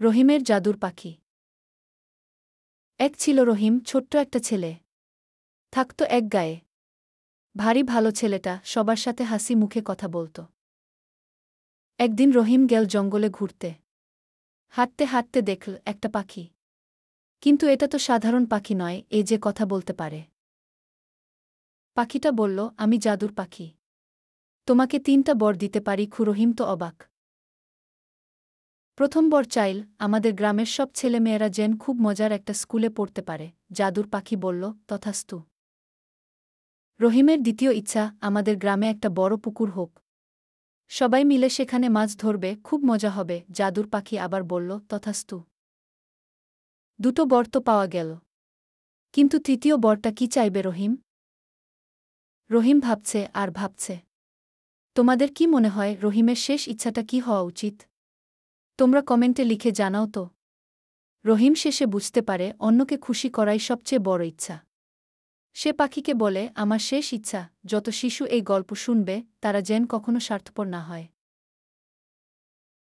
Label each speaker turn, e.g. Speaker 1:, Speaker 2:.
Speaker 1: রহিমের জাদুর পাখি। এক ছিল রহিম, ছোট্ট একটা ছেলে। থাকত এক গায়ে। ভারী ভালো ছেলেটা, সবার সাথে হাসি মুখে কথা বলত। একদিন রহিম গেল জঙ্গলে ঘুরতে। হাঁটতে হাঁটতে দেখল একটা পাখি। কিন্তু এটা তো সাধারণ পাখি নয়, এ যে কথা বলতে পারে। পাখিটা বলল, আমি জাদুর পাখি। তোমাকে 3টা বর দিতে পারি। রহিম তো অবাক। প্রথম বর চাইল, আমাদের গ্রামের সব ছেলেমেয়েরা যেন খুব মজার একটা স্কুলে পড়তে পারে। জাদুর পাখি বলল, তথাস্তু। রহিমের দ্বিতীয় ইচ্ছা, আমাদের গ্রামে একটা বড় পুকুর হোক। সবাই মিলে সেখানে মাছ ধরবে, খুব মজা হবে। জাদুর পাখি আবার বলল, তথাস্তু। 2টো বর তো পাওয়া গেল। কিন্তু তৃতীয় বরটা কি চাইবে রহিম? রহিম ভাবছে আর ভাবছে। তোমাদের কি মনে হয় রহিমের শেষ ইচ্ছাটা কি হওয়া উচিত? তোমরা কমেন্টে লিখে জানাও তো। রহিম শেষে বুঝতে পারে অন্যকে খুশি করাই সবচেয়ে বড় ইচ্ছা। সে পাখিকে বলে, আমার শেষ ইচ্ছা, যত শিশু এই গল্প শুনবে তারা যেন কখনো স্বার্থপর না হয়।